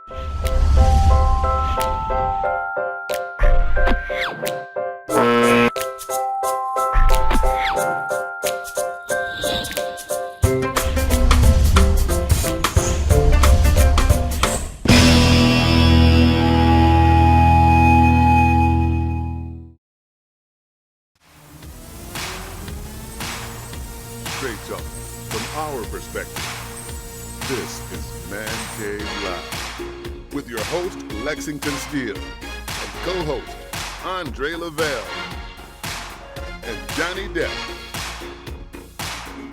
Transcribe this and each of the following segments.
Straight talk from our perspective. This is ManCave Live with your host Lexington Steele and co-host Andre Lavelle and Johnny Depp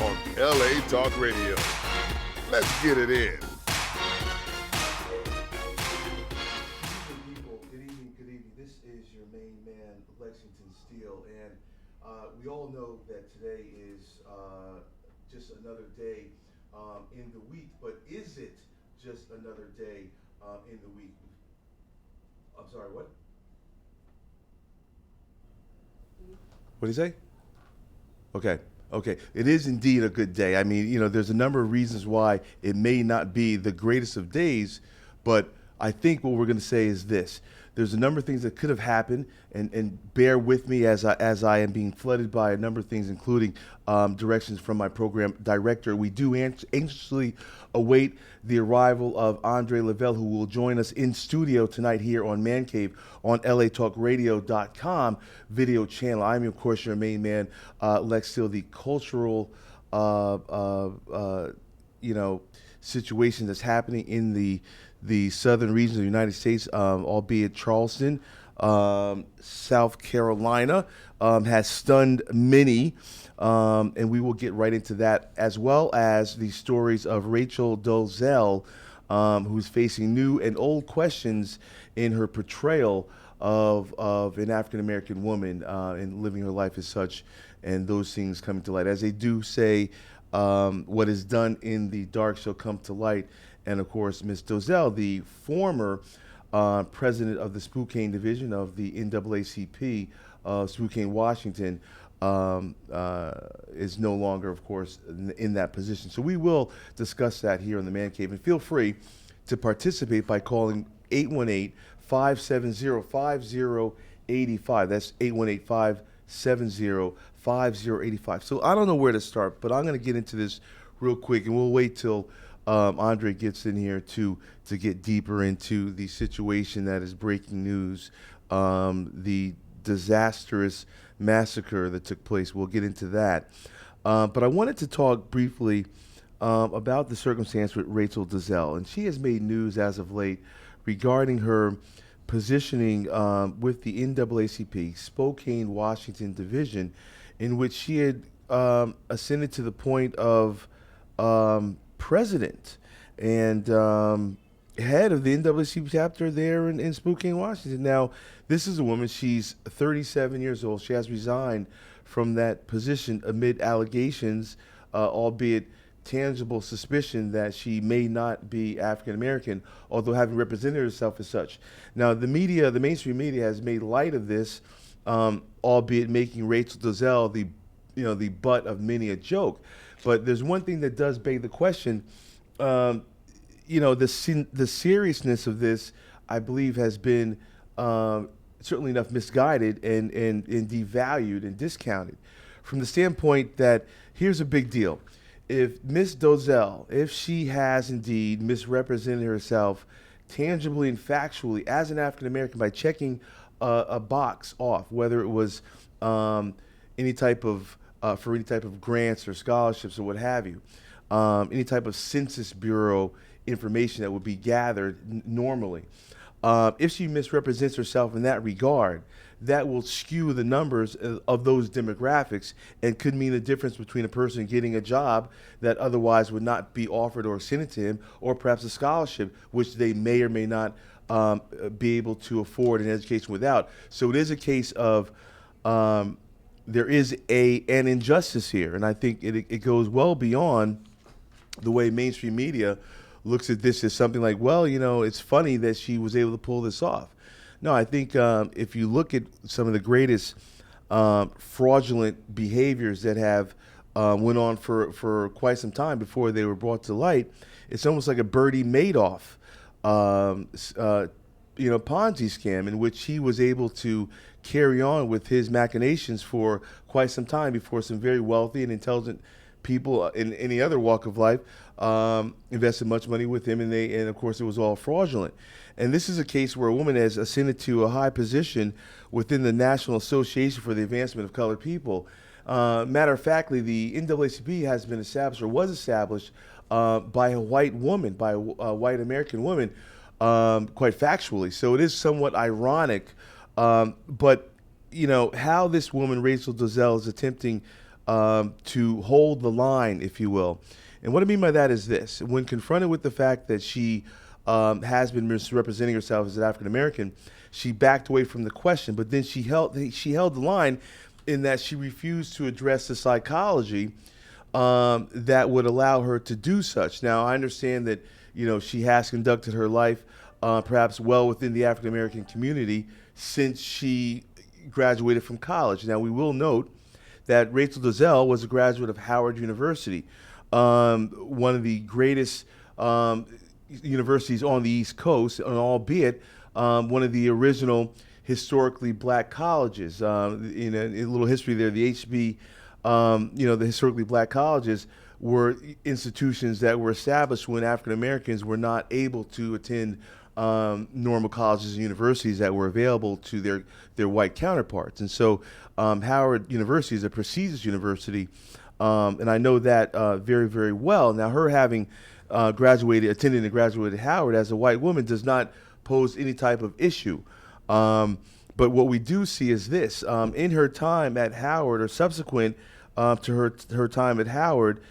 on LA Talk Radio. Let's get it in. Good evening. This is your main man, Lexington Steele, and we all know that today is just another day in the week, but is it just another day in the week? I'm sorry, what? What did he say? Okay. It is indeed a good day. I mean, there's a number of reasons why it may not be the greatest of days, but I think what we're going to say is this. There's a number of things that could have happened, and bear with me as I am being flooded by a number of things, including directions from my program director. We do anxiously await the arrival of Andre Lavelle, who will join us in studio tonight here on ManCave on LATalkRadio.com video channel. I'm, of course, your main man, Lex Steele, the cultural, situation that's happening in the southern regions of the United States, albeit Charleston, South Carolina, has stunned many, and we will get right into that, as well as the stories of Rachel Dolezal, who's facing new and old questions in her portrayal of an African-American woman and living her life as such, and those things coming to light. As they do say, what is done in the dark shall come to light. And of course, Ms. Dolezal, the former president of the Spokane division of the NAACP, Spokane, Washington, is no longer, of course, in that position. So we will discuss that here in the Man Cave. And feel free to participate by calling 818-570-5085. That's 818-570-5085. So I don't know where to start, but I'm going to get into this real quick, and we'll wait till Andre gets in here to get deeper into the situation that is breaking news, the disastrous massacre that took place. We'll get into that. But I wanted to talk briefly about the circumstance with Rachel Dolezal, and she has made news as of late regarding her positioning with the NAACP Spokane, Washington division, in which she had ascended to the point of president and head of the NAACP chapter there in Spokane, Washington. Now, this is a woman, she's 37 years old. She has resigned from that position amid allegations, albeit tangible suspicion, that she may not be African American, although having represented herself as such. Now, the mainstream media has made light of this, albeit making Rachel Dolezal the butt of many a joke. But there's one thing that does beg the question. The seriousness of this, I believe, has been certainly enough misguided and devalued and discounted, from the standpoint that here's a big deal. If Ms. Dolezal, if she has indeed misrepresented herself tangibly and factually as an African American by checking a box off, whether it was any type of for any type of grants or scholarships or what have you, any type of Census Bureau information that would be gathered normally. If she misrepresents herself in that regard, that will skew the numbers of those demographics and could mean a difference between a person getting a job that otherwise would not be offered or extended to him, or perhaps a scholarship, which they may or may not be able to afford an education without. So it is a case of there is an injustice here, and I think it goes well beyond the way mainstream media looks at this as something like, well, it's funny that she was able to pull this off. No, I think if you look at some of the greatest fraudulent behaviors that have went on for quite some time before they were brought to light, it's almost like a Bernie Madoff Ponzi scam in which he was able to carry on with his machinations for quite some time before some very wealthy and intelligent people in any other walk of life invested much money with him, and of course it was all fraudulent. And this is a case where a woman has ascended to a high position within the National Association for the Advancement of Colored People. Matter of factly, the NAACP has been established or was established by a white woman, by a white American woman, quite factually. So it is somewhat ironic, but how this woman, Rachel Dolezal, is attempting to hold the line, if you will. And what I mean by that is this: when confronted with the fact that she has been misrepresenting herself as an African American, she backed away from the question. But then she held the line in that she refused to address the psychology that would allow her to do such. Now, I understand that she has conducted her life perhaps well within the African American community since she graduated from college. Now, we will note that Rachel Dolezal was a graduate of Howard University, one of the greatest universities on the East Coast, and albeit one of the original historically black colleges. In a little history there, the HB, the historically black colleges were institutions that were established when African Americans were not able to attend normal colleges and universities that were available to their white counterparts. And so Howard University is a prestigious university, and I know that very, very well. Now, her having attended and graduated Howard as a white woman does not pose any type of issue. But what we do see is this: in her time at Howard, or subsequent to her time at Howard,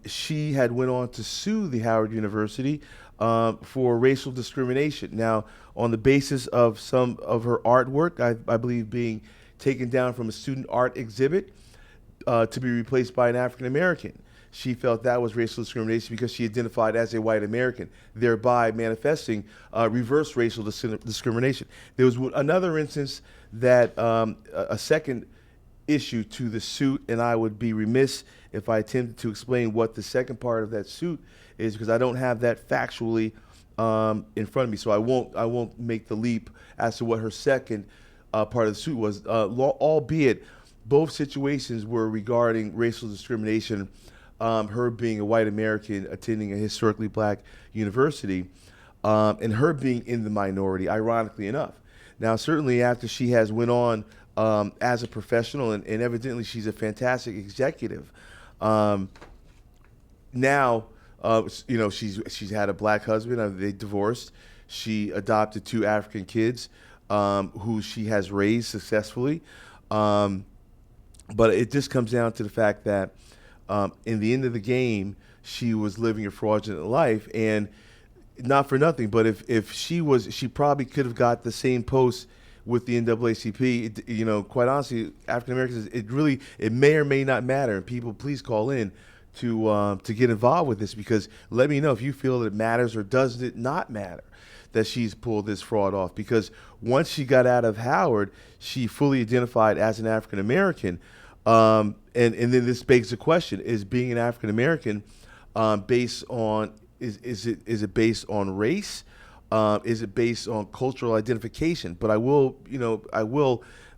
she had went on to sue the Howard University for racial discrimination. Now, on the basis of some of her artwork, I believe being taken down from a student art exhibit to be replaced by an African American. She felt that was racial discrimination because she identified as a white American, thereby manifesting reverse racial discrimination. There was another instance that a second issue to the suit, and I would be remiss if I attempted to explain what the second part of that suit is, because I don't have that factually in front of me. So I won't make the leap as to what her second part of the suit was, albeit both situations were regarding racial discrimination. Her being a white American attending a historically black university, and her being in the minority, ironically enough. Now, certainly after she has went on as a professional, and evidently she's a fantastic executive. Now, she's had a black husband. They divorced. She adopted 2 African kids who she has raised successfully. But it just comes down to the fact that in the end of the game, she was living a fraudulent life, and not for nothing, but if she probably could have got the same post with the NAACP. Quite honestly, African Americans, it may or may not matter. And people, please call in to get involved with this, because let me know if you feel that it matters or does it not matter that she's pulled this fraud off. Because once she got out of Howard, she fully identified as an African American. And then this begs the question: is being an African American based on is it based on race? Is it based on cultural identification? But I will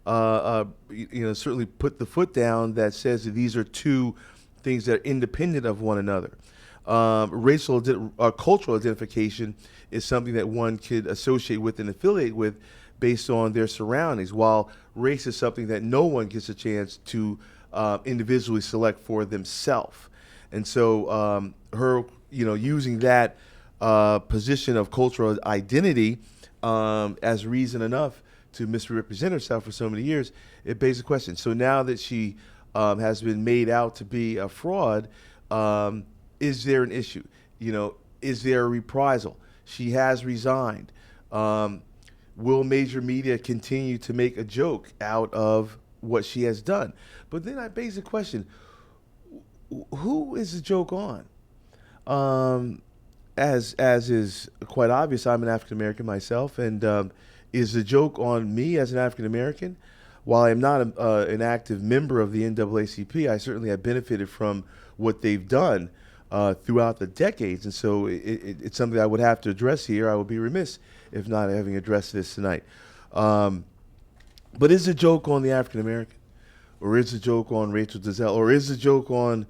certainly put the foot down that says that these are two things that are independent of one another. Cultural identification is something that one could associate with and affiliate with based on their surroundings, while race is something that no one gets a chance to individually select for themselves. And so her, using that position of cultural identity as reason enough to misrepresent herself for so many years, it begs the question. So now that she has been made out to be a fraud, is there an issue? Is there a reprisal? She has resigned. Will major media continue to make a joke out of what she has done? But then I base the question, who is the joke on? As is quite obvious, I'm an African American myself, and is the joke on me as an African American? While I'm not an active member of the NAACP, I certainly have benefited from what they've done throughout the decades. And so it's something I would have to address here. I would be remiss if not having addressed this tonight. But is a joke on the African American, or is a joke on Rachel Dolezal, or is a joke on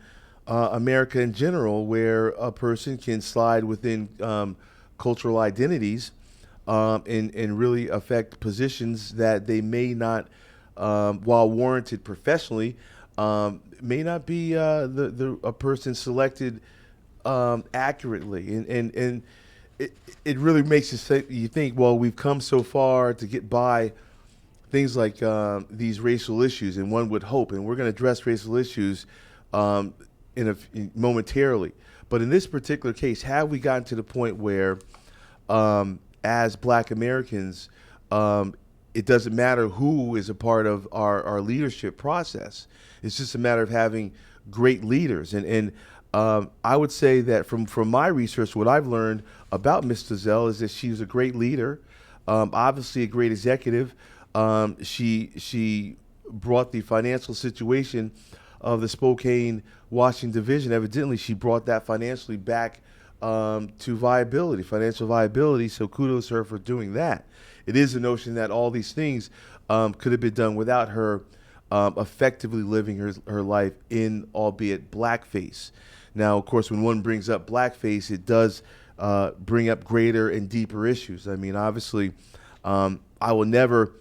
America in general, where a person can slide within cultural identities and really affect positions that they may not, while warranted professionally, may not be a person selected accurately, and it really makes you think. Well, we've come so far to get by things like these racial issues, and one would hope, and we're going to address racial issues momentarily. But in this particular case, have we gotten to the point where, as Black Americans, it doesn't matter who is a part of our leadership process? It's just a matter of having great leaders. And I would say that from my research, what I've learned about Ms. Dolezal is that she's a great leader, obviously a great executive. She brought the financial situation of the Spokane, Washington division. Evidently, she brought that financially back to financial viability. So kudos to her for doing that. It is a notion that all these things could have been done without her effectively living her life in, albeit, blackface. Now, of course, when one brings up blackface, it does bring up greater and deeper issues. I mean, obviously, I will never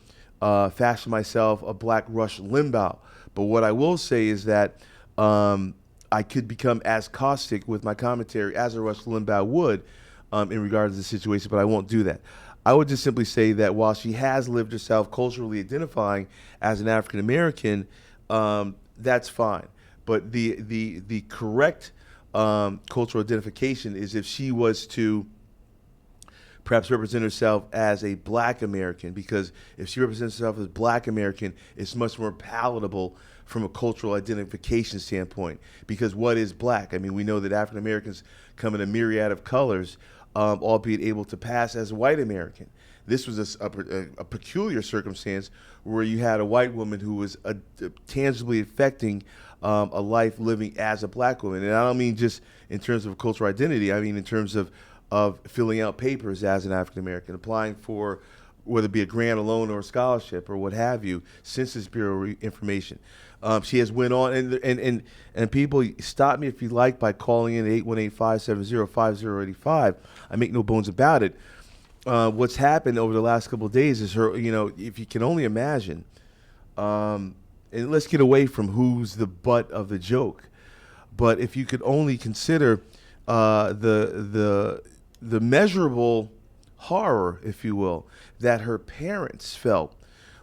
fashion myself a Black Rush Limbaugh. But what I will say is that I could become as caustic with my commentary as a Rush Limbaugh would in regards to the situation, but I won't do that. I would just simply say that while she has lived herself culturally identifying as an African American, that's fine. But the correct cultural identification is if she was to perhaps represent herself as a Black American, because if she represents herself as Black American, it's much more palatable from a cultural identification standpoint. Because what is Black? I mean, we know that African Americans come in a myriad of colors, albeit able to pass as a white American. This was a peculiar circumstance where you had a white woman who was tangibly affecting a life living as a Black woman. And I don't mean just in terms of cultural identity. I mean in terms of filling out papers as an African American, applying for whether it be a grant, a loan, or a scholarship, or what have you, Census Bureau information. She has went on, and people, stop me if you like by calling in 818-570-5085. I make no bones about it. What's happened over the last couple of days is her, if you can only imagine, and let's get away from who's the butt of the joke, but if you could only consider the measurable horror, if you will, that her parents felt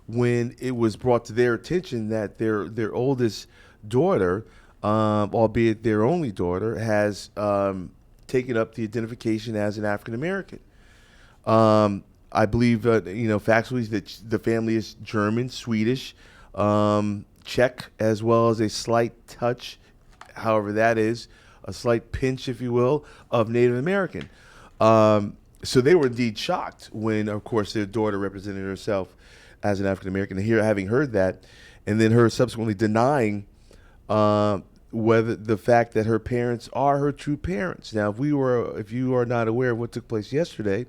when it was brought to their attention that their oldest daughter, albeit their only daughter, has taken up the identification as an African American. I believe, factually, that the family is German, Swedish, Czech, as well as a slight touch, however that is, a slight pinch, if you will, of Native American. So they were indeed shocked when, of course, their daughter represented herself as an African American. And having heard that, and then her subsequently denying whether the fact that her parents are her true parents. Now, if you are not aware of what took place yesterday,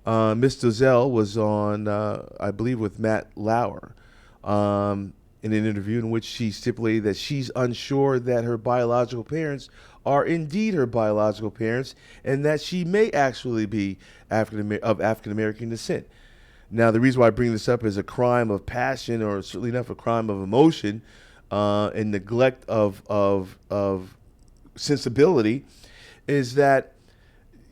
Ms. Dolezal was on, I believe, with Matt Lauer, in an interview in which she stipulated that she's unsure that her biological parents are indeed her biological parents, and that she may actually be of African American descent. Now, the reason why I bring this up is a crime of passion, or certainly enough a crime of emotion, and neglect of sensibility, is that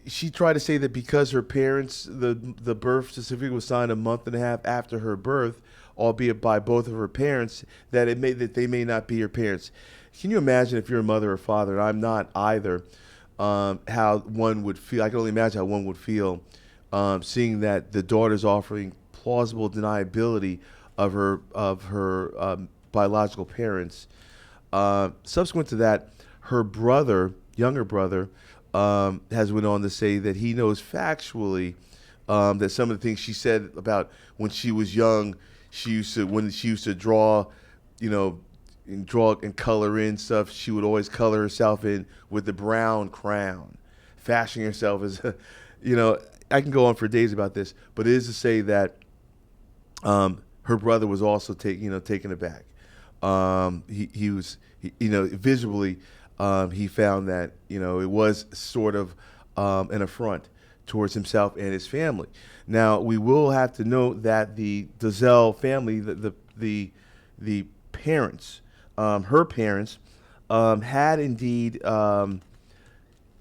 she tried to say that because her parents, the birth certificate was signed a month and a half after her birth, albeit by both of her parents, that they may not be her parents. Can you imagine if you're a mother or father, and I'm not either, how one would feel? I can only imagine how one would feel seeing that the daughter's offering plausible deniability of her biological parents. Subsequent to that, her younger brother, has went on to say that he knows factually that some of the things she said about when she was young, when she used to draw, and draw and color in stuff. She would always color herself in with the brown crown, fashioning herself as, I can go on for days about this, but it is to say that her brother was also taken aback. Visually, he found that it was sort of an affront towards himself and his family. Now, we will have to note that the Dolezal family, the parents, her parents, had indeed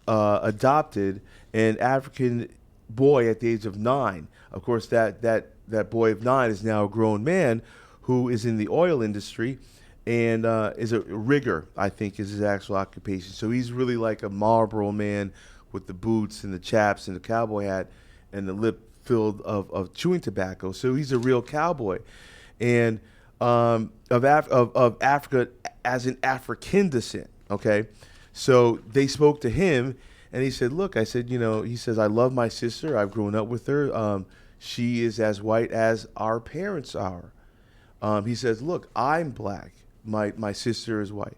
adopted an African boy at the age of 9. Of course, that boy of 9 is now a grown man who is in the oil industry and is a rigger, I think is his actual occupation. So he's really like a Marlboro man with the boots and the chaps and the cowboy hat and the lip filled of chewing tobacco. So he's a real cowboy. And of Africa as an African descent, okay? So they spoke to him, and he said, look, he says, I love my sister. I've grown up with her. She is as white as our parents are. He says, look, I'm black. My sister is white.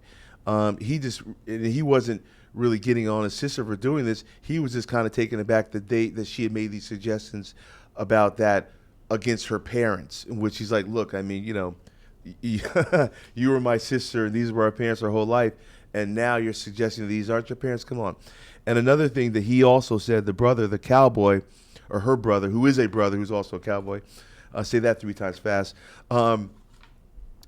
He wasn't really getting on his sister for doing this. He was just kind of taken aback that she had made these suggestions about that against her parents, in which he's like, look, you were my sister, and these were our parents our whole life, and now you're suggesting these aren't your parents? Come on. And another thing that he also said, the brother, the cowboy, or her brother, who is a brother who's also a cowboy, say that 3 times fast,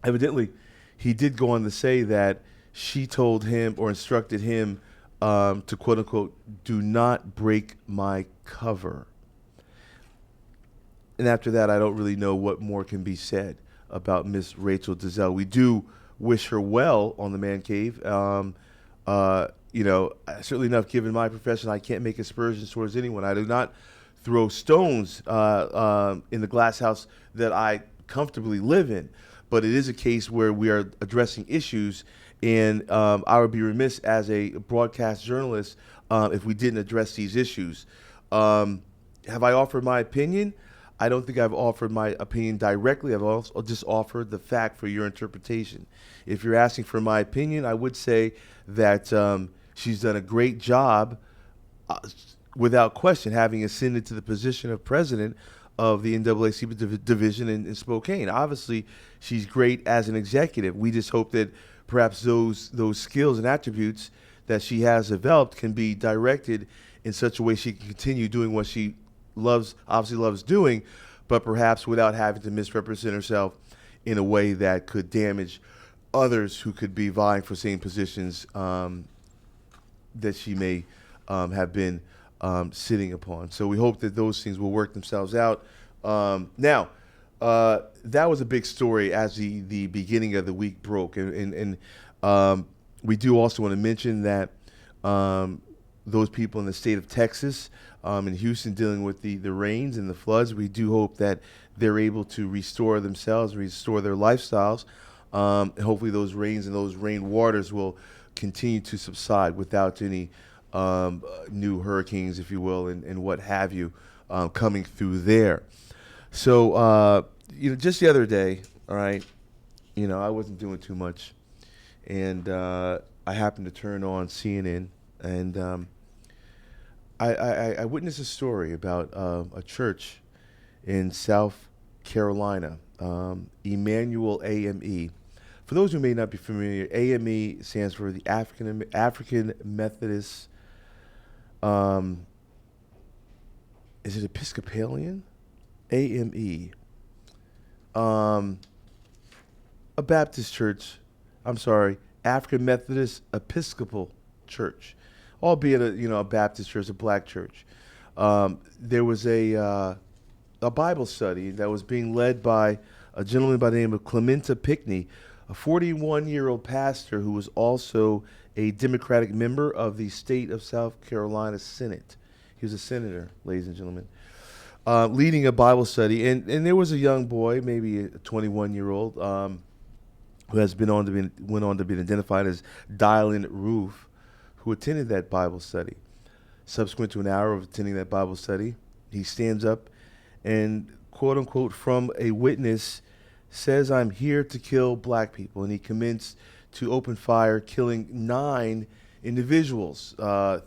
evidently he did go on to say that she told him or instructed him to, quote unquote, do not break my cover. And after that, I don't really know what more can be said about Miss Rachel Dolezal. We do wish her well on the ManCave. Certainly enough, given my profession, I can't make aspersions towards anyone. I do not throw stones in the glass house that I comfortably live in. But it is a case where we are addressing issues, and I would be remiss as a broadcast journalist if we didn't address these issues. Have I offered my opinion? I don't think I've offered my opinion directly. I've also just offered the fact for your interpretation. If you're asking for my opinion, I would say that she's done a great job, without question, having ascended to the position of president of the NAACP division in Spokane. Obviously, she's great as an executive. We just hope that perhaps those skills and attributes that she has developed can be directed in such a way she can continue doing what she obviously loves doing, but perhaps without having to misrepresent herself in a way that could damage others who could be vying for same positions that she may have been sitting upon. So we hope that those things will work themselves out. Now, that was a big story as the beginning of the week broke. And we do also want to mention that those people in the state of Texas, in Houston, dealing with the rains and the floods, we do hope that they're able to restore themselves, restore their lifestyles. And hopefully those rains and those rain waters will continue to subside without any new hurricanes, if you will, and what have you, coming through there. So, just the other day, all right, I wasn't doing too much, and I happened to turn on CNN, and I witnessed a story about a church in South Carolina, Emmanuel AME. For those who may not be familiar, AME stands for the African Methodist. Is it Episcopalian? AME. A Baptist church. I'm sorry, African Methodist Episcopal Church, albeit a Baptist church, a black church. There was a Bible study that was being led by a gentleman by the name of Clementa Pinckney, a 41-year-old pastor who was also a Democratic member of the state of South Carolina Senate. He was a senator, ladies and gentlemen, leading a Bible study. And there was a young boy, maybe a 21-year-old, who went on to be identified as Dylan Roof, who attended that Bible study. Subsequent to an hour of attending that Bible study, he stands up and, quote unquote, from a witness, says, "I'm here to kill black people," and he commenced to open fire, killing 9 individuals,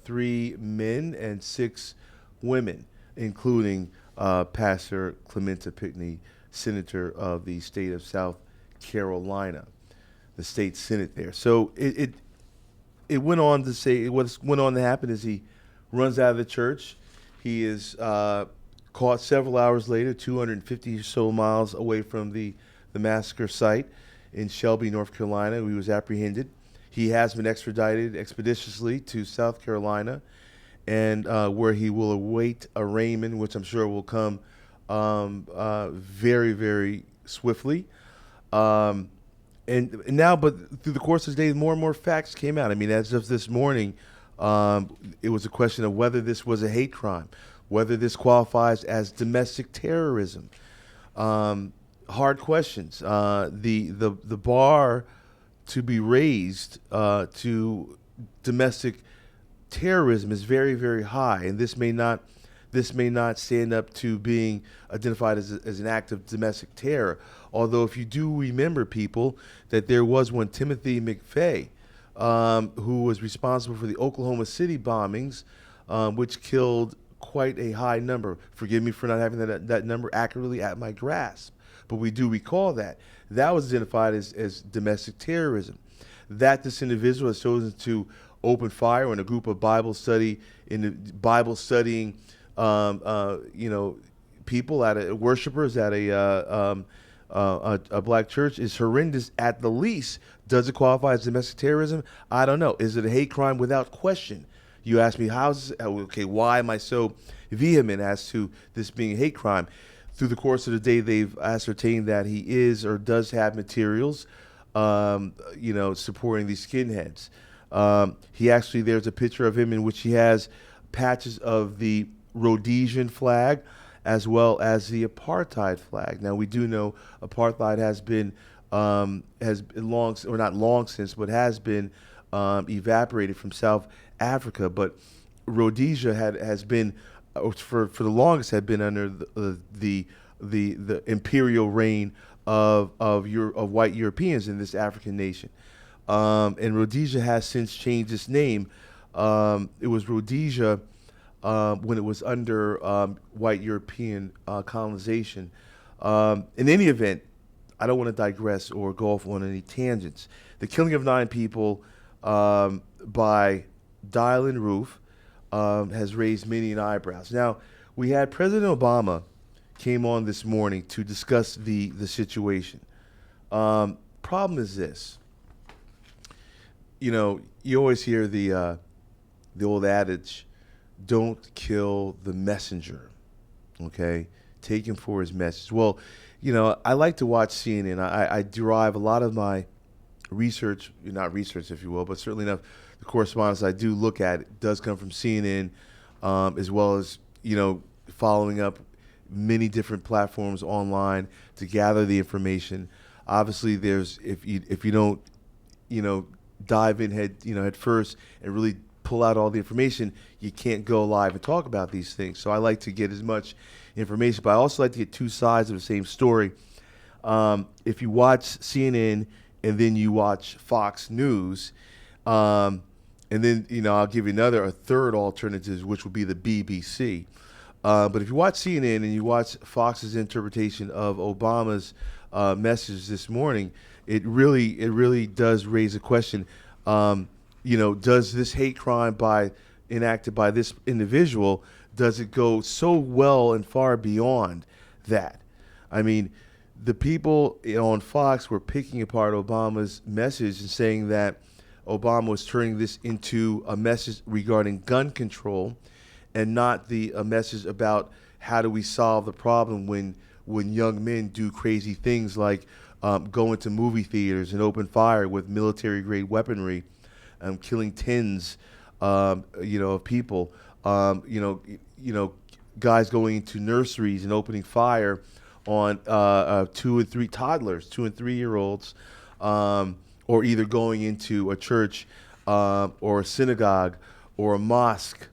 3 men and 6 women, including Pastor Clementa Pinckney, senator of the state of South Carolina, the state senate there. So it went on to say what went on to happen is he runs out of the church. He is caught several hours later, 250 or so miles away from the massacre site in Shelby, North Carolina. He was apprehended. He has been extradited expeditiously to South Carolina, and where he will await arraignment, which I'm sure will come very, very swiftly. And now, but through the course of the day, more and more facts came out. I mean, as of this morning, it was a question of whether this was a hate crime, whether this qualifies as domestic terrorism. Hard questions. The bar to be raised to domestic terrorism is very, very high, and this may not stand up to being identified as an act of domestic terror. Although, if you do remember, people, that there was one Timothy McVeigh, who was responsible for the Oklahoma City bombings, which killed quite a high number. Forgive me for not having that number accurately at my grasp, but we do recall that. That was identified as domestic terrorism. That this individual has chosen to open fire on a group of Bible studying people worshipers at a black church is horrendous at the least. Does it qualify as domestic terrorism? I don't know. Is it a hate crime? Without question. You ask me, why am I so vehement as to this being a hate crime? Through the course of the day, they've ascertained that he is or does have materials, supporting these skinheads. There's a picture of him in which he has patches of the Rhodesian flag as well as the apartheid flag. Now, we do know apartheid has been evaporated from South Africa, but Rhodesia has been for the longest had been under the imperial reign of white Europeans in this African nation. And Rhodesia has since changed its name. It was Rhodesia when it was under white European colonization. In any event, I don't want to digress or go off on any tangents. The killing of 9 people by Dylan Roof has raised many eyebrows. Now, we had President Obama came on this morning to discuss the situation. Problem is this. You always hear the old adage, don't kill the messenger, okay? Take him for his message. Well, I like to watch CNN. I derive a lot of my research, not research if you will, but certainly enough, the correspondence I do look at does come from CNN, as well as, following up many different platforms online to gather the information. Obviously, there's, if you don't, dive in head first and really pull out all the information, you can't go live and talk about these things. So I like to get as much information, but I also like to get two sides of the same story. If you watch CNN and then you watch Fox News, and then I'll give you a third alternative, which would be the BBC. But if you watch CNN and you watch Fox's interpretation of Obama's message this morning, it really does raise a question. Does this hate crime enacted by this individual, does it go so well and far beyond that? I mean, the people on Fox were picking apart Obama's message and saying that Obama was turning this into a message regarding gun control and not a message about how do we solve the problem when young men do crazy things like go into movie theaters and open fire with military-grade weaponry, killing tens, of people. Guys going into nurseries and opening fire on 2 and 3 toddlers, 2 and 3-year-olds, or either going into a church or a synagogue or a mosque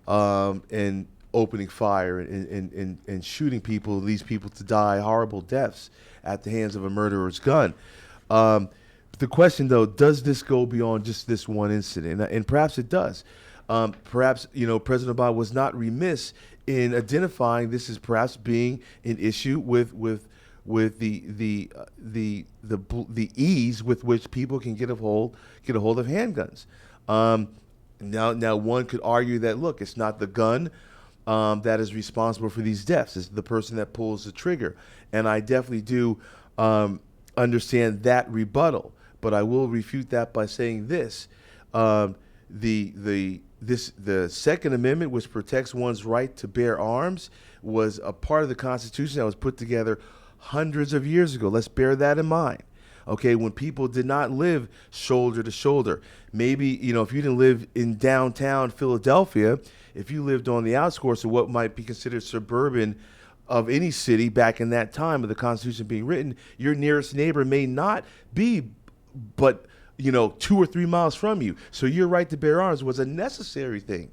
and opening fire and shooting people, leads people to die horrible deaths at the hands of a murderer's gun. The question, though, does this go beyond just this one incident? And perhaps it does. Perhaps, President Obama was not remiss in identifying this as perhaps being an issue with the ease with which people can get a hold of handguns. Now one could argue that, look, it's not the gun that is responsible for these deaths. It's the person that pulls the trigger. And I definitely do understand that rebuttal. But I will refute that by saying this. The Second Amendment, which protects one's right to bear arms, was a part of the Constitution that was put together hundreds of years ago. Let's bear that in mind. Okay, when people did not live shoulder to shoulder. Maybe, if you didn't live in downtown Philadelphia, if you lived on the outskirts of what might be considered suburban of any city back in that time of the Constitution being written, your nearest neighbor may not be but 2 or 3 miles from you. So your right to bear arms was a necessary thing.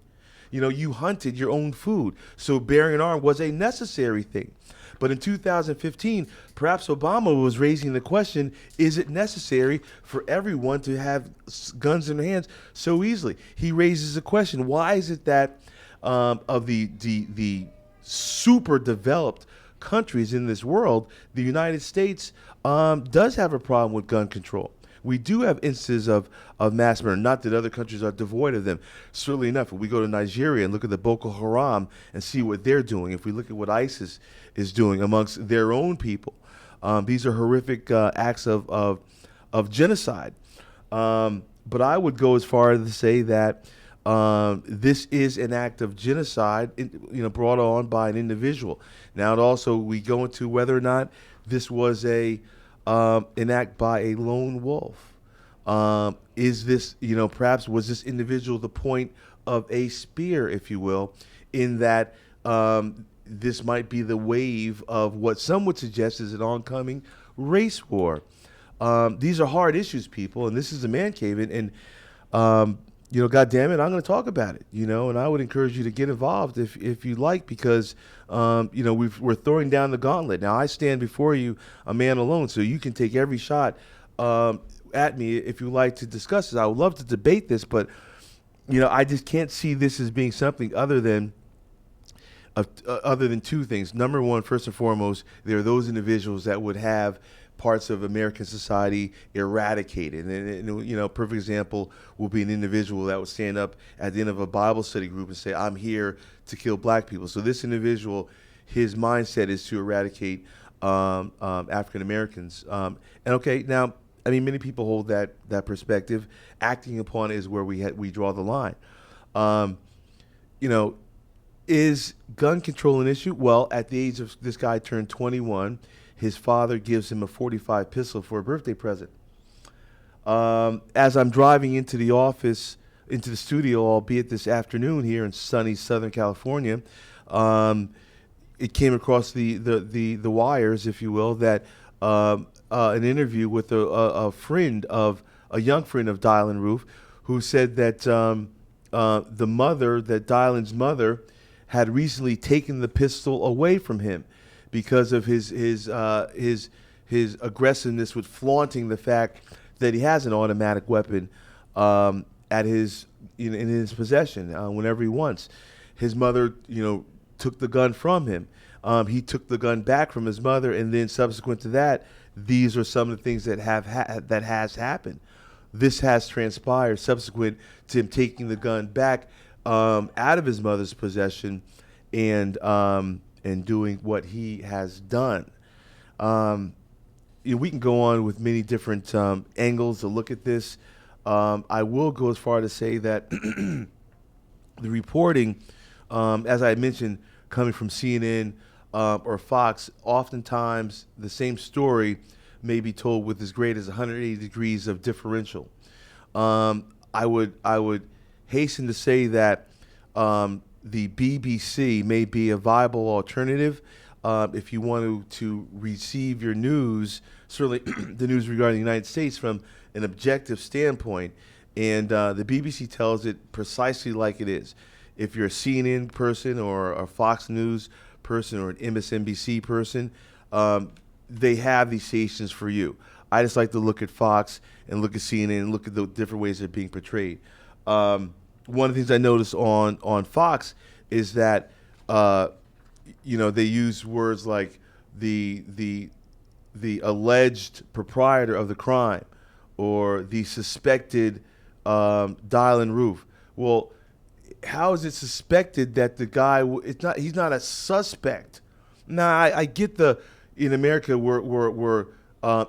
You hunted your own food. So bearing an arm was a necessary thing. But in 2015, perhaps Obama was raising the question, is it necessary for everyone to have guns in their hands so easily? He raises the question, why is it that of the super developed countries in this world, the United States does have a problem with gun control? We do have instances of mass murder, not that other countries are devoid of them. Certainly enough, if we go to Nigeria and look at the Boko Haram and see what they're doing, if we look at what ISIS is doing amongst their own people, these are horrific acts of genocide. But I would go as far as to say that this is an act of genocide, brought on by an individual. Now, it also, we go into whether or not this was an act by a lone wolf. Is this, perhaps was this individual the point of a spear, if you will, in that this might be the wave of what some would suggest is an oncoming race war. These are hard issues, people, and this is a man cave, and God damn it, I'm going to talk about it, and I would encourage you to get involved if you like, because, we're throwing down the gauntlet. Now, I stand before you a man alone, so you can take every shot at me if you like to discuss this. I would love to debate this, but, I just can't see this as being something other than two things. Number one, first and foremost, there are those individuals that would have parts of American society eradicated. And perfect example will be an individual that would stand up at the end of a Bible study group and say, I'm here to kill black people. So this individual, his mindset is to eradicate African Americans. Now, many people hold that perspective. Acting upon it is where we draw the line. Is gun control an issue? Well, at the age of this guy turned 21, his father gives him a .45 pistol for a birthday present. As I'm driving into the studio, albeit this afternoon here in sunny Southern California, it came across the wires, if you will, that an interview with a young friend of Dylan Roof, who said that Dylan's mother had recently taken the pistol away from him because of his aggressiveness with flaunting the fact that he has an automatic weapon in his possession whenever he wants. His mother, took the gun from him. He took the gun back from his mother, and then subsequent to that, these are some of the things that has happened. This has transpired subsequent to him taking the gun back out of his mother's possession and doing what he has done. We can go on with many different angles to look at this. I will go as far to say that the reporting, as I mentioned, coming from CNN or Fox, oftentimes the same story may be told with as great as 180 degrees of differential. I would hasten to say that the BBC may be a viable alternative if you want to receive your news, certainly the news regarding the United States, from an objective standpoint. And the BBC tells it precisely like it is. if you're a CNN person or a Fox News person or an MSNBC person, they have these stations for you. I just like to look at Fox and look at CNN and look at the different ways they're being portrayed. One of the things I noticed on Fox is that they use words like the alleged proprietor of the crime or the suspected dial and roof. Well, how is it suspected that the guy? He's not a suspect. Now I get in America we're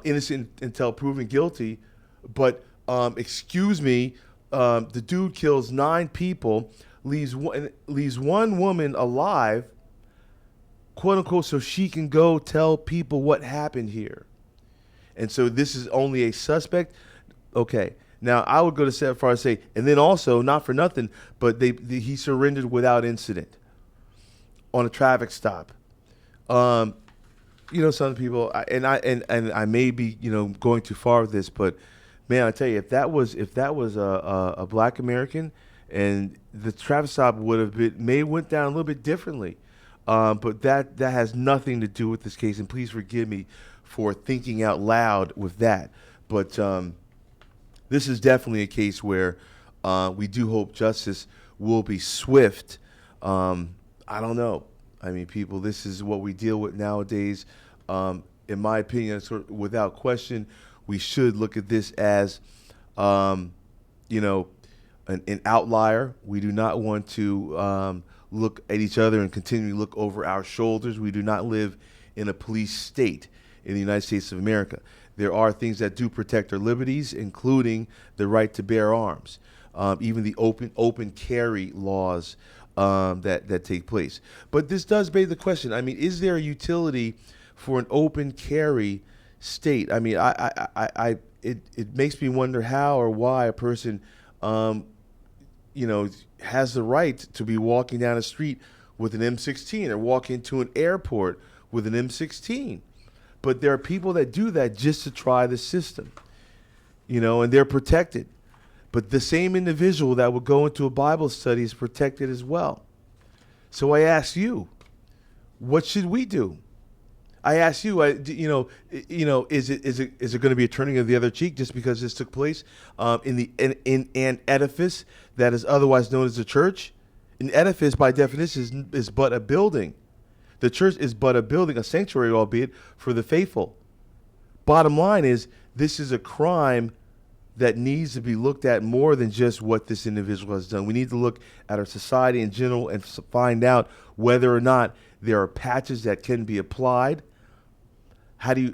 innocent until proven guilty, but excuse me, the dude kills 9 people, leaves one woman alive, quote unquote, so she can go tell people what happened here. And so this is only a suspect. Okay. Now I would go to so far as say, and then also, not for nothing, but he surrendered without incident on a traffic stop. Some people, and I may be going too far with this, but man, I tell you, if that was a Black American, and the traffic stop would have went down a little bit differently. But that has nothing to do with this case, and please forgive me for thinking out loud with that. But this is definitely a case where we do hope justice will be swift. I don't know. I mean, people, this is what we deal with nowadays. In my opinion, without question, we should look at this as, an outlier. We do not want to look at each other and continually look over our shoulders. We do not live in a police state in the United States of America. There are things that do protect our liberties, including the right to bear arms, even the open carry laws that take place. But this does beg the question. I mean, is there a utility for an open carry state? I mean, it makes me wonder how or why a person, has the right to be walking down a street with an M16 or walk into an airport with an M16. But there are people that do that just to try the system, and they're protected. But the same individual that would go into a Bible study is protected as well. So I ask you, what should we do? I ask you, is it going to be a turning of the other cheek just because this took place in an edifice that is otherwise known as a church? An edifice, by definition, is but a building. The church is but a building, a sanctuary, albeit, for the faithful. Bottom line is, this is a crime that needs to be looked at more than just what this individual has done. We need to look at our society in general and find out whether or not there are patches that can be applied. How do you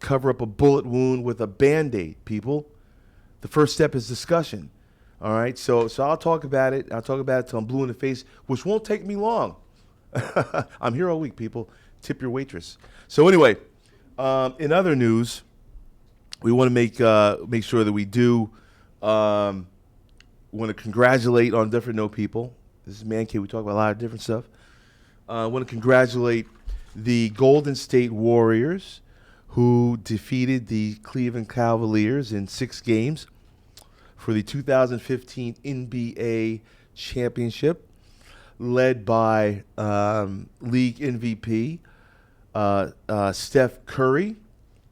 cover up a bullet wound with a Band-Aid, people? The first step is discussion. All right, so I'll talk about it. I'll talk about it till I'm blue in the face, which won't take me long. I'm here all week, people. Tip your waitress. So anyway, in other news, we want to make sure that we do want to congratulate on different note people. This is ManCave. We talk about a lot of different stuff. I want to congratulate the Golden State Warriors, who defeated the Cleveland Cavaliers in 6 games for the 2015 NBA championship, led by league MVP Steph Curry,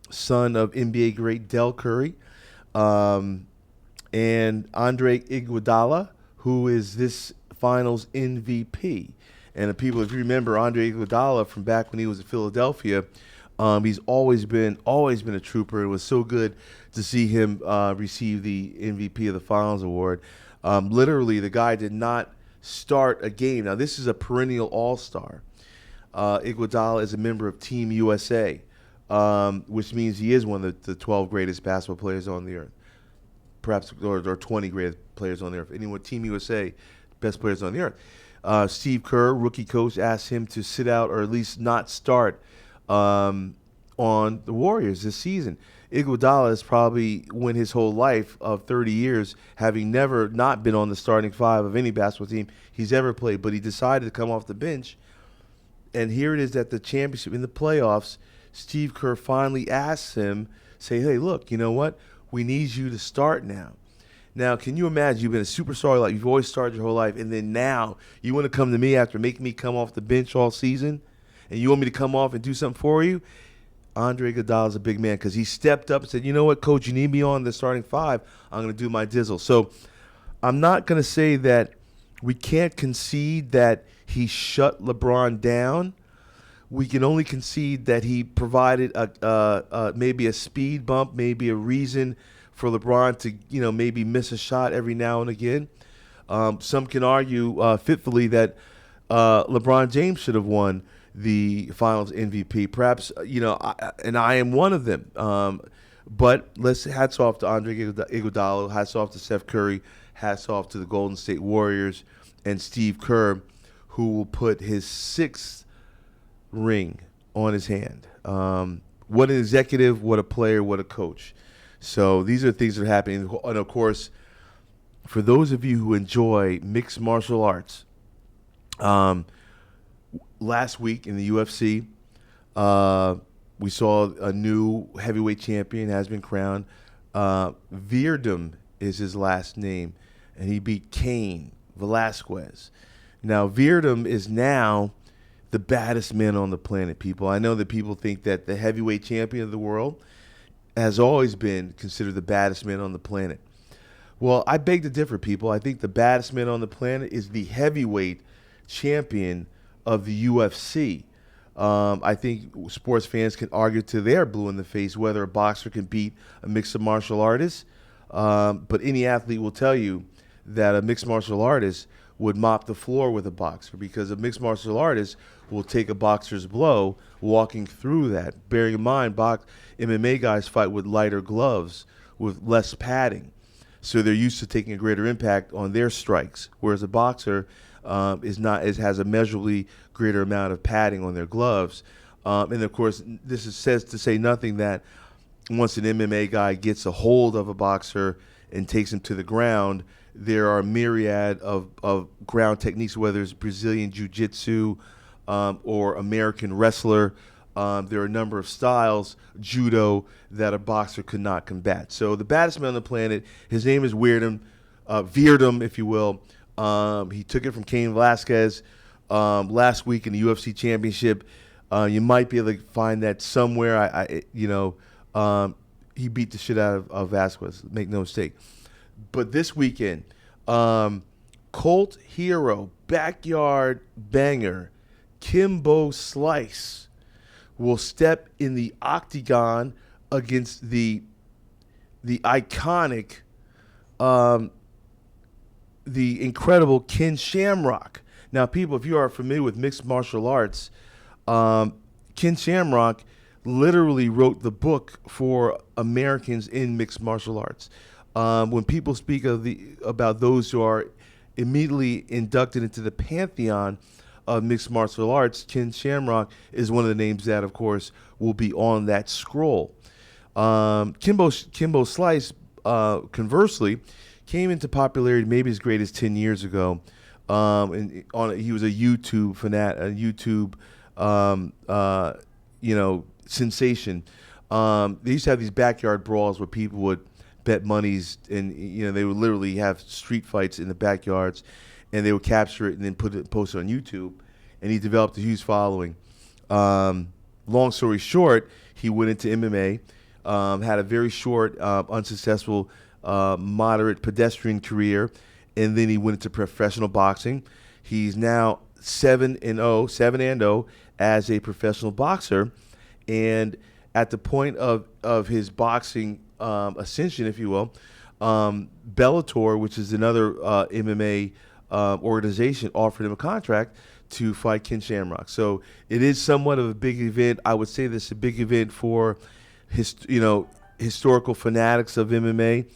son of NBA great Del Curry, and Andre Iguodala, who is this finals MVP. And the people, if you remember Andre Iguodala from back when he was at Philadelphia, he's always been a trooper. It was so good to see him receive the MVP of the Finals award. Literally, the guy did not start a game. Now, this is a perennial all-star. Iguodala is a member of Team USA, which means he is one of the 12 greatest basketball players on the earth, perhaps, or 20 greatest players on the earth. Anyone, Team USA, best players on the earth. Steve Kerr, rookie coach, asked him to sit out or at least not start on the Warriors this season. Iguodala has probably went his whole life of 30 years having never not been on the starting 5 of any basketball team he's ever played, but he decided to come off the bench. And here it is at the championship in the playoffs. Steve Kerr finally asks him, say, hey, look, you know what? We need you to start now. Now, can you imagine you've been a superstar like you've always started your whole life, and then now you want to come to me after making me come off the bench all season, and you want me to come off and do something for you? Andre Iguodala is a big man because he stepped up and said, you know what, Coach, you need me on the starting five. I'm going to do my dizzle. So I'm not going to say that we can't concede that he shut LeBron down. We can only concede that he provided maybe a speed bump, maybe a reason for LeBron to, maybe miss a shot every now and again. Some can argue fitfully that LeBron James should have won the Finals MVP. Perhaps, I am one of them. But hats off to Andre Iguodala, hats off to Steph Curry, hats off to the Golden State Warriors and Steve Kerr, who will put his 6th ring on his hand. What an executive, what a player, what a coach. So these are things that are happening. And, of course, for those of you who enjoy mixed martial arts, last week in the UFC, we saw a new heavyweight champion has been crowned. Verdum is his last name, and he beat Cain Velasquez. Now, Verdum is now the baddest man on the planet, people. I know that people think that the heavyweight champion of the world has always been considered the baddest man on the planet. Well, I beg to differ, people. I think the baddest man on the planet is the heavyweight champion of the UFC. I think sports fans can argue till they're blue in the face whether a boxer can beat a mixed martial artist. But any athlete will tell you that a mixed martial artist would mop the floor with a boxer, because a mixed martial artist will take a boxer's blow walking through that. Bearing in mind, MMA guys fight with lighter gloves, with less padding. So they're used to taking a greater impact on their strikes, whereas a boxer has a measurably greater amount of padding on their gloves. And, of course, says to say nothing that once an MMA guy gets a hold of a boxer and takes him to the ground, there are a myriad of ground techniques, whether it's Brazilian jiu-jitsu or American wrestler. There are a number of styles, judo, that a boxer could not combat. So the baddest man on the planet, his name is Verdum, if you will. He took it from Cain Velasquez last week in the UFC Championship. You might be able to find that somewhere. He beat the shit out of Vasquez, make no mistake. But this weekend, cult hero, backyard banger, Kimbo Slice will step in the octagon against the iconic, the incredible Ken Shamrock. Now, people, if you are familiar with mixed martial arts, Ken Shamrock literally wrote the book for Americans in mixed martial arts. When people speak about those who are immediately inducted into the pantheon of mixed martial arts, Ken Shamrock is one of the names that, of course, will be on that scroll. Kimbo Slice, conversely, came into popularity maybe as great as 10 years ago. He was a YouTube sensation. They used to have these backyard brawls where people would bet monies, and they would literally have street fights in the backyards, and they would capture it and then post it on YouTube. And he developed a huge following. Long story short, he went into MMA, had a very short, unsuccessful, moderate pedestrian career, and then he went into professional boxing. He's now 7-0 as a professional boxer, and at the point of his boxing ascension, if you will, Bellator, which is another MMA organization, offered him a contract to fight Ken Shamrock. So it is somewhat of a big event. I would say this is a big event for historical fanatics of MMA.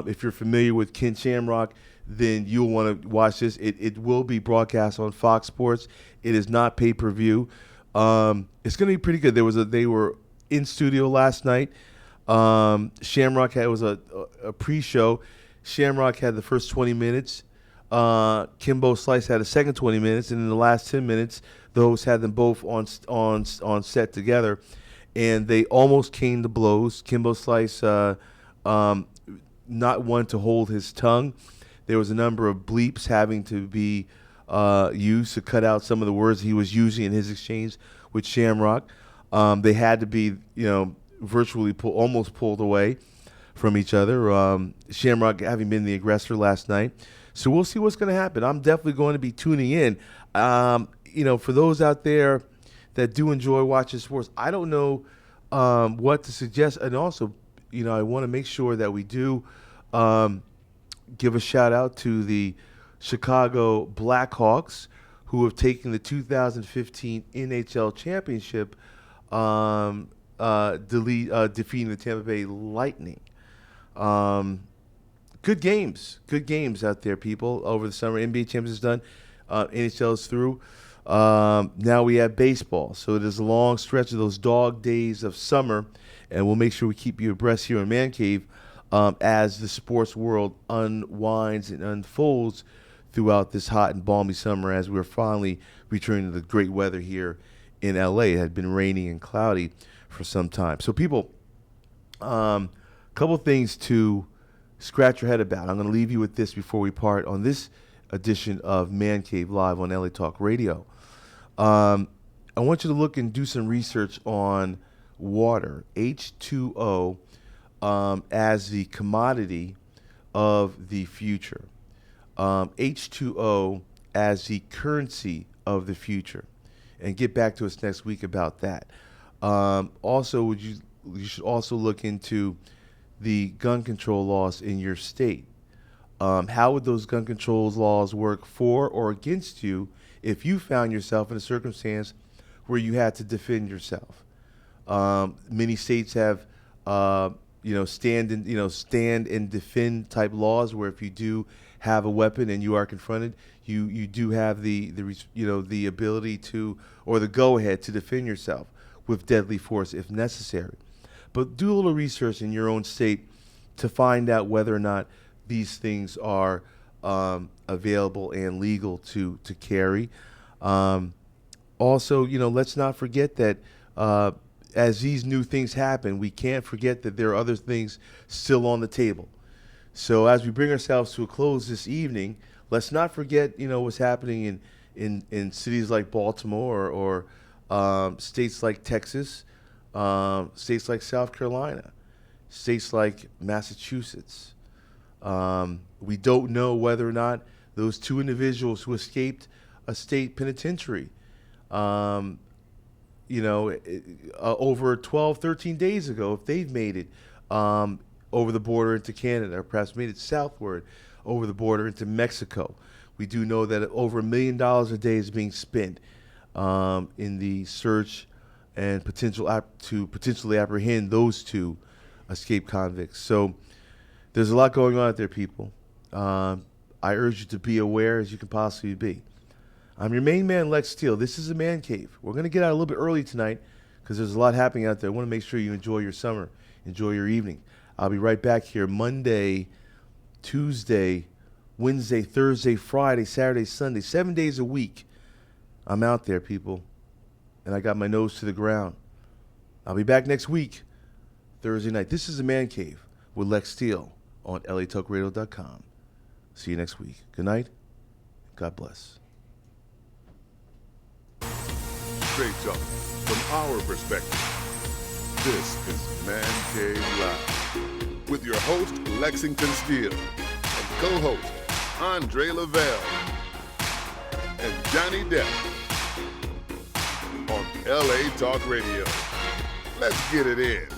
If you're familiar with Ken Shamrock, then you'll want to watch this. It will be broadcast on Fox Sports. It is not pay-per-view. It's going to be pretty good. They were in studio last night. Shamrock was a pre-show. Shamrock had the first 20 minutes. Kimbo Slice had the second 20 minutes, and in the last 10 minutes, the host had them both on set together, and they almost came to blows. Kimbo Slice, not one to hold his tongue. There was a number of bleeps having to be used to cut out some of the words he was using in his exchange with Shamrock. They had to be, virtually almost pulled away from each other. Shamrock having been the aggressor last night. So we'll see what's going to happen. I'm definitely going to be tuning in. For those out there that do enjoy watching sports, I don't know what to suggest. And also, I want to make sure that we do give a shout out to the Chicago Blackhawks, who have taken the 2015 NHL championship, defeating the Tampa Bay Lightning. Good games out there, people, over the summer. NBA Champions is done. NHL is through. Now we have baseball. So it is a long stretch of those dog days of summer, and we'll make sure we keep you abreast here on ManCave as the sports world unwinds and unfolds throughout this hot and balmy summer as we're finally returning to the great weather here in LA. It had been raining and cloudy for some time. So people, couple things to scratch your head about. I'm going to leave you with this before we part on this edition of ManCave Live on LA Talk Radio. I want you to look and do some research on water, H2O, as the commodity of the future. H2O as the currency of the future. And get back to us next week about that. Also, you should also look into the gun control laws in your state. How would those gun control laws work for or against you if you found yourself in a circumstance where you had to defend yourself? Many states have, stand and defend type laws where if you do have a weapon and you are confronted, you do have the ability to, or the go ahead to defend yourself with deadly force if necessary. But do a little research in your own state to find out whether or not these things are available and legal to carry. Also, let's not forget that as these new things happen, we can't forget that there are other things still on the table. So as we bring ourselves to a close this evening, let's not forget, what's happening in cities like Baltimore or states like Texas, states like South Carolina, states like Massachusetts. We don't know whether or not those two individuals who escaped a state penitentiary, over 12, 13 days ago, if they've made it over the border into Canada, or perhaps made it southward over the border into Mexico. We do know that over $1 million a day is being spent in the search and potentially apprehend those two escaped convicts. So there's a lot going on out there, people. I urge you to be aware as you can possibly be. I'm your main man, Lex Steele. This is a Man Cave. We're going to get out a little bit early tonight because there's a lot happening out there. I want to make sure you enjoy your summer, enjoy your evening. I'll be right back here Monday, Tuesday, Wednesday, Thursday, Friday, Saturday, Sunday, 7 days a week. I'm out there, people, and I got my nose to the ground. I'll be back next week, Thursday night. This is a Man Cave with Lex Steele on LATalkRadio.com. See you next week. Good night. God bless. Straight talk from our perspective. This is Man Cave Live with your host, Lexington Steele, and co-host, Andre Lavelle, and Johnny Depp on LA Talk Radio. Let's get it in.